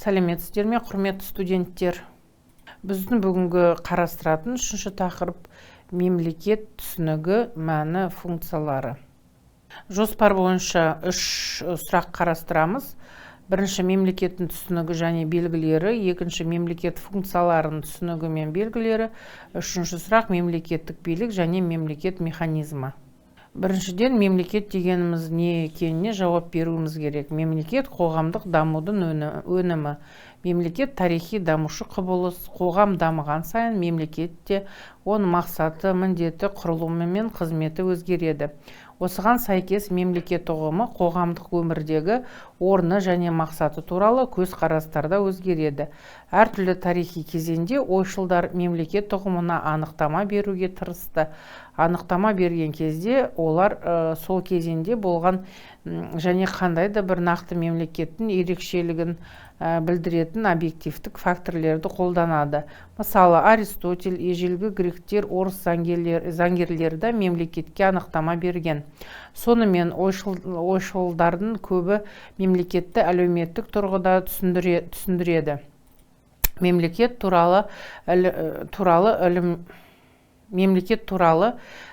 Сәлеметсіздер ме, құрметті студенттер? Біздің бүгінгі қарастыратын үшінші тақырып мемлекет түсінігі, мәні, функциялары. Жоспар бойынша үш сұрақ қарастырамыз. Бірінші, мемлекеттің түсінігі және белгілері. Екінші, мемлекет функцияларының түсінігі мен белгілері. Үшінші сұрақ, мемлекеттік билік және мемлекет механизмі. Біріншіден, мемлекет дегеніміз не екеніне жауап беруіміз керек. Мемлекет қоғамдық дамудың өнімі. Мемлекет тарихи дамушы құбылыс. Қоғам дамыған сайын мемлекетте оның мақсаты, міндеті, құрылымы мен қызметі өзгереді. Осыған сәйкес мемлекет ұғымы қоғамдық өмірдегі орны және мақсаты туралы көзқарастарда өзгереді. Әртүрлі тарихи кезеңде ойшылдар мемлекет ұғымына анықтама беруге тырысты. Анықтама берген кезде олар сол кезеңде болған және қандай да бір нақты мемлекеттің ерекшелігін білдіретін объективтік факторлерді қолданады. Мысалы, Аристотель, ежелгі гректер, орыс заңгерлері мемлекетке анықтама берген. Сонымен ойшылдардың көбі мемлекетті әлеуметтік тұрғыда түсіндіреді. Мемлекет туралы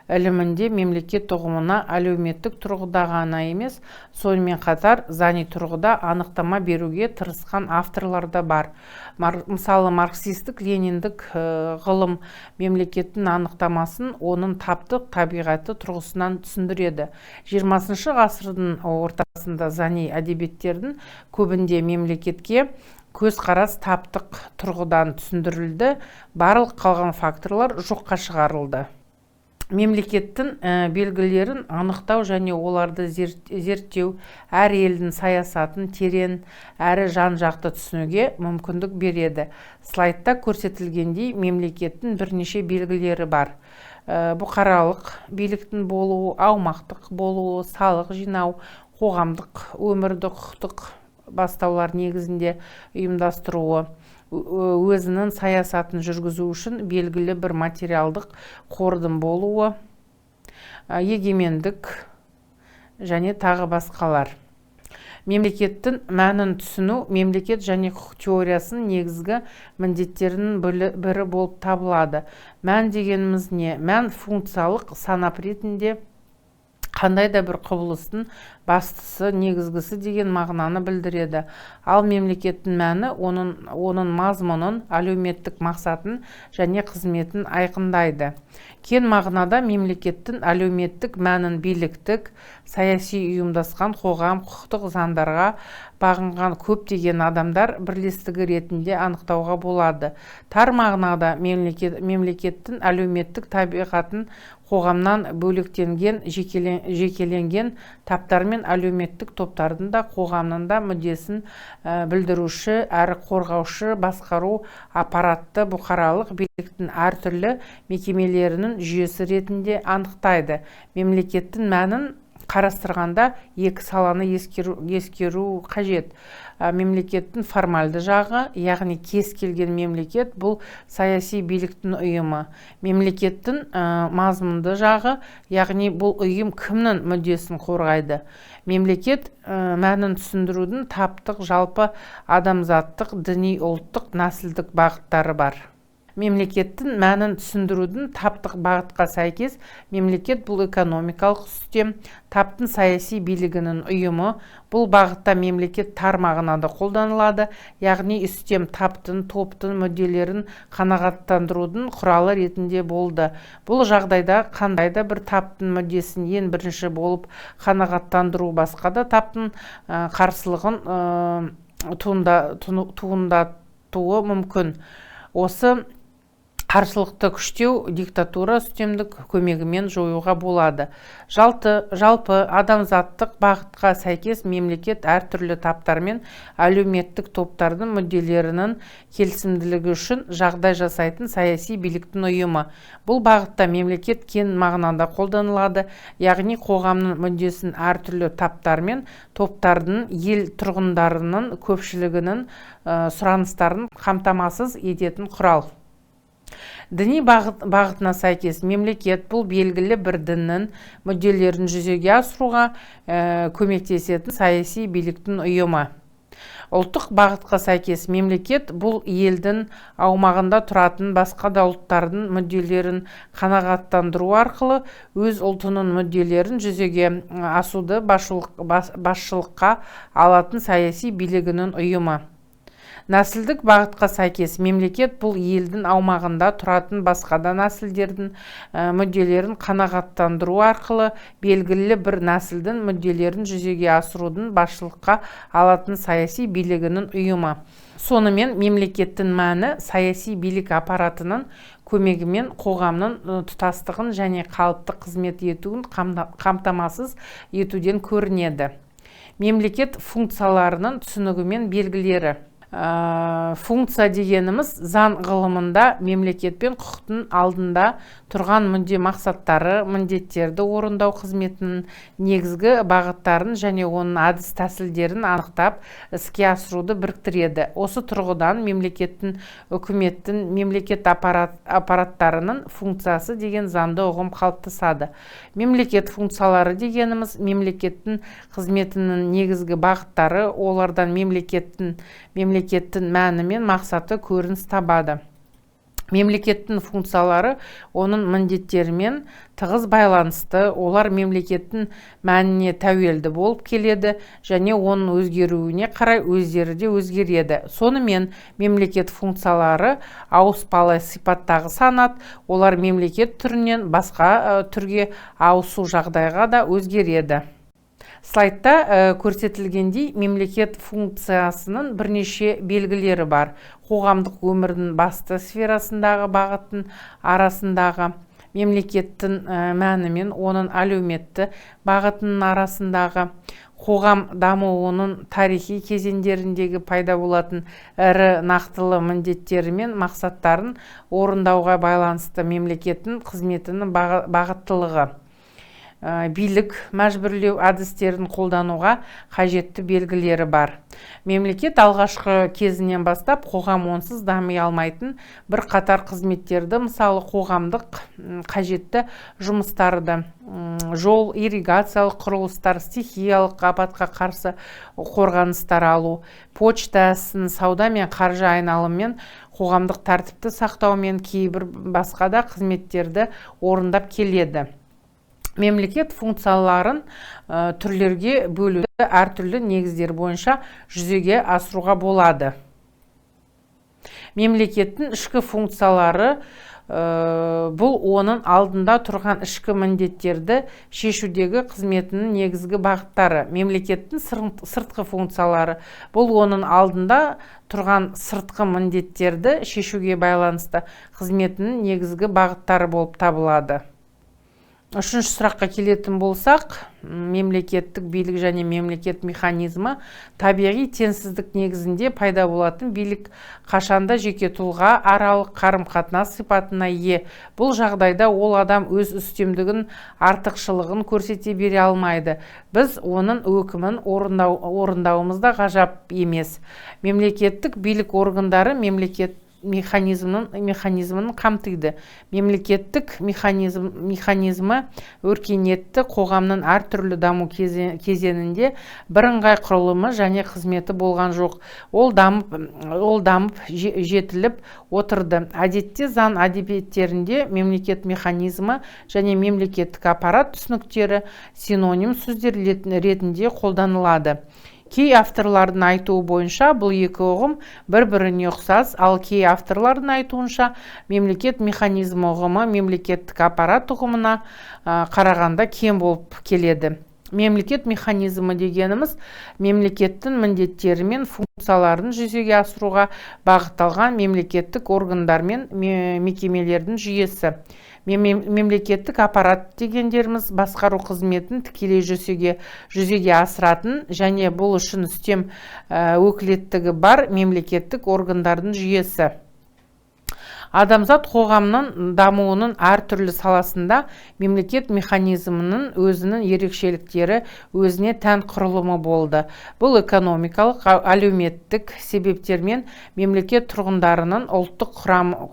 ілімінде мемлекет ұғымына әлеуметтік тұрғыда ғана емес, сонымен қатар заңи тұрғыда анықтама беруге тырысқан авторлар да бар. Мысалы, марксистік лениндік ғылым мемлекеттің анықтамасын оның таптық табиғаты тұрғысынан түсіндіреді. 20 ғасырдың ортасында заңи әдебиеттердің көбінде мемлекетке көзқарас таптық тұрғыдан түсіндірілді, барлық қалған факторлар жоққа шығарылды. Мемлекеттің белгілерін анықтау және оларды зерттеу әр елдің саясатын терең әрі жан-жақты түсінуге мүмкіндік береді. Слайдта көрсетілгендей мемлекеттің бірнеше белгілері бар. Бұқаралық биліктің болуы, аумақтық болуы, салық жинау, қоғамдық өмірді құқықтық бастаулар негізінде ұйымдастыруы, өзінің саясатын жүргізу үшін белгілі бір материалдық қордың болуы, егемендік және тағы басқалар. Мемлекеттің мәнін түсіну мемлекет және құқық теориясының негізгі міндеттерінің бірі болып табылады. Мән дегеніміз не? Мән функциялық санап ретінде қандай да бір құбылыстың бастысы, негізгісі деген мағынаны білдіреді. Ал мемлекеттің мәні оның мазмұнын, әлеуметтік мақсатын және қызметін айқындайды. Кең мағынада мемлекеттің әлеуметтік мәнін биліктік, саяси ұйымдасқан қоғам, құқықтық заңдарға бағынған көптеген адамдар бірлестігі ретінде анықтауға болады. Тар мағынада мемлекеттің әлеуметтік табиғатын қоғамнан бөлектенген, жекеленген таптар мен әлеуметтік топтардың да қоғамның да мүддесін білдіруші әрі қорғаушы басқару аппаратты бұқаралық биліктің әртүрлі мекемелерінің жүйесі ретінде анықтайды. Мемлекеттің мәнін қарастырғанда екі саланы ескеру қажет. Мемлекеттің формальды жағы, яғни кез келген мемлекет бұл саяси биліктің ұйымы. Мемлекеттің мазмұнды жағы, яғни бұл ұйым кімнің мүддесін қорғайды. Мемлекет мәнін түсіндірудің таптық, жалпы адамзаттық, діни, ұлттық, нәсілдік бағыттары бар. Мемлекеттің мәнін түсіндірудің таптық бағытқа сәйкес мемлекет бұл экономикалық систем, таптың саяси билігінің ұйымы. Бұл бағытта мемлекет тар мағынада қолданылады, яғни систем таптың, топтың мүдделерін қанағаттандырудың құралы ретінде болды. Бұл жағдайда қандай да бір таптың мүддесін ең бірінші болып қанағаттандыру басқа да таптың қарсылығын туындатуы мүмкін. Осы қарсылықты күштеу диктатура үстемдік көмегімен жоюға болады. Жалпы адамзаттық бағытқа сәйкес мемлекет әртүрлі таптар мен әлеуметтік топтардың мүдделерінің келісімділігі үшін жағдай жасайтын саяси биліктің ұйымы. Бұл бағытта мемлекет кең мағынада қолданылады, яғни қоғамның мүддесін әртүрлі таптар мен топтардың ел тұрғындарының көпшілігінің сұраныстарын қамтамасыз ететін құрал. Діни бағытына сәйкес мемлекет бұл белгілі бір діннің мүдделерін жүзеге асыруға көмектесетін саяси биліктің ұйымы. Ұлттық бағытқа сәйкес мемлекет бұл елдің аумағында тұратын басқа да ұлттардың мүдделерін қанағаттандыру арқылы өз ұлтының мүдделерін жүзеге асуды басшылыққа алатын саяси билігінің ұйымы. Нәсілдік бағытқа сәйкес мемлекет бұл елдің аумағында тұратын басқа да нәсілдердің мүдделерін қанағаттандыру арқылы белгілі бір нәсілдің мүдделерін жүзеге асырудың басшылыққа алатын саяси билігінің ұйымы. Сонымен мемлекеттің мәні саяси билік аппаратының көмегімен қоғамның тұтастығын және қалыпты қызмет етуін қамтамасыз етуден көрінеді. Мемлекет функцияларының түсінігімен белгілері. Функция дегеніміз заң ғылымында мемлекет пен құқықтың алдында тұрған мүдде мақсаттары, міндеттерді орындау қызметінің негізгі бағыттарын және оның әдіс тәсілдерін анықтап іске асыруды біріктіреді. Осы тұрғыдан мемлекеттің, үкіметтің, мемлекет аппараттарының функциясы деген заңды ұғым қалыптасады. Мемлекет функциялары дегеніміз мемлекеттің қызметінің негізгі бағыттары, олардан мемлекеттің мәні мен мақсаты көрініс табады. Мемлекеттің функциялары оның міндеттерімен тығыз байланысты, олар мемлекеттің мәніне тәуелді болып келеді және оның өзгеруіне қарай өздері де өзгереді. Сонымен мемлекет функциялары ауыспалы сипаттағы санат, олар мемлекет түрінен басқа түрге ауысу жағдайға да өзгереді. Слайдта көрсетілгендей мемлекет функциясының бірнеше белгілері бар. Қоғамдық өмірдің басты сферасындағы бағыттың арасындағы, мемлекеттің мәні мен оның әлеуметті бағытының арасындағы, қоғам дамуының тарихи кезеңдеріндегі пайда болатын ірі нақтылы міндеттері мен мақсаттарын орындауға байланысты мемлекеттің қызметінің бағыттылығы. Билік, мәжбүрлеу әдістерін қолдануға қажетті белгілері бар. Мемлекет алғашқы кезінен бастап қоғам онсыз дами алмайтын бір қатар қызметтерді, мысалы қоғамдық қажетті жұмыстарды, жол, ирригациялық құрылыстар, стихиялық апатқа қарсы қорғаныстар алу, почта ісін, сауда мен қаржы айналымымен, қоғамдық тәртіпті сақтаумен кейбір басқа да қызметтерді орындап келеді. Мемлекет функцияларын түрлерге бөлуді әртүрлі негіздер бойынша жүзеге асыруға болады. Мемлекеттің ішкі функциялары бұл оның алдында тұрған ішкі міндеттерді шешудегі қызметінің негізгі бағыттары. Мемлекеттің сыртқы функциялары бұл оның алдында тұрған сыртқы міндеттерді шешуге байланысты қызметінің негізгі бағыттары болып табылады. Үшінші сұраққа келетін болсақ, мемлекеттік билік және мемлекет механизмі табиғи теңсіздік негізінде пайда болатын билік қашанда жеке тұлға аралық қарым-қатынас сипатына ие. Бұл жағдайда ол адам өз үстемдігін, артықшылығын көрсете бере алмайды. Біз оның өкімін орындауымызда ғажап емес. Мемлекеттік билік органдары мемлекет механизмін қамтиды. Мемлекеттік механизмі өркениетті қоғамның әртүрлі даму кезеңінде бірыңғай құрылымы және қызметі болған жоқ. Ол дамып жетіліп отырды. Әдетте заң әдебиеттерінде мемлекет механизмі және мемлекеттік аппарат түсініктері синоним сөздер ретінде қолданылады. Кей авторлардың айтуы бойынша бұл екі ұғым бір-біріне ұқсас, ал кей авторлардың айтуынша мемлекет механизмі ұғымы мемлекеттік аппарат ұғымына қарағанда кем болып келеді. Мемлекет механизмі дегеніміз мемлекеттің міндеттері мен функцияларын жүзеге асыруға бағытталған мемлекеттік органдар мен мекемелердің жүйесі. Мемлекеттік аппарат дегендеріміз басқару қызметін тікелей жүзеге асыратын және бұл үшін үстем өкілеттігі бар мемлекеттік органдардың жүйесі. Адамзат қоғамның дамуының әртүрлі саласында мемлекет механизмінің өзінің ерекшеліктері, өзіне тән құрылымы болды. Бұл экономикалық, әлеуметтік себептермен мемлекет тұрғындарының ұлттық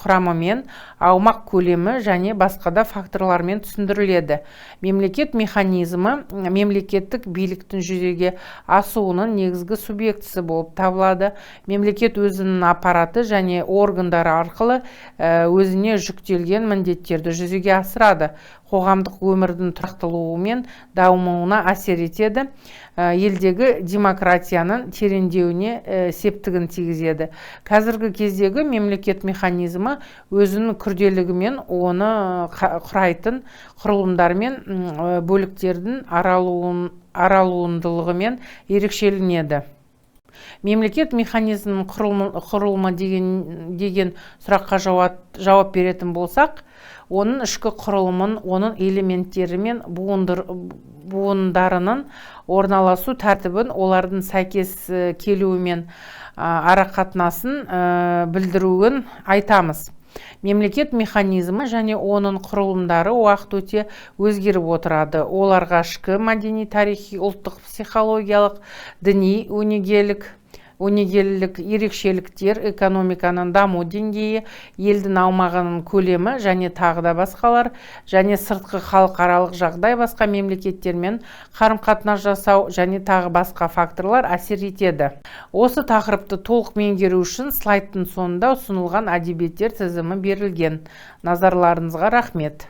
құрамымен, аумақ көлемі және басқа да факторлармен түсіндіріледі. Мемлекет механизмі мемлекеттік биліктің жүзеге асуының негізгі субъектісі болып табылады. Мемлекет өзінің аппараты және органдары арқылы өзіне жүктелген міндеттерді жүзеге асырады. Қоғамдық өмірдің тұрақтылығы мен дамуына әсер етеді. Елдегі демократияның тереңдеуіне септігін тигізеді. Қазіргі кездегі мемлекет механизмі өзінің күрделілігімен, оны құрайтын құрылымдар мен бөліктердің аралуандылығымен ерекшеленеді. Мемлекет механизмінің құрылымы деген сұраққа жауап беретін болсақ, оның ішкі құрылымын, оның элементтері мен буындарының орналасу тәртібін, олардың сәйкес келуі мен арақатынасын білдіруін айтамыз. Мемлекет механизмі және оның құрылымдары уақыт өте өзгеріп отырады. Оларға ішкі мәдени, тарихи, ұлттық, психологиялық, діни, өнегелілік ерекшеліктер, экономиканың даму деңгейі, елдің аумағының көлемі және тағы да басқалар, және сыртқы халықаралық жағдай, басқа мемлекеттермен қарым-қатынас жасау және тағы басқа факторлар әсер етеді. Осы тақырыпты толық меңгеру үшін слайдтың соңында ұсынылған әдебиеттер тізімі берілген. Назарларыңызға рахмет.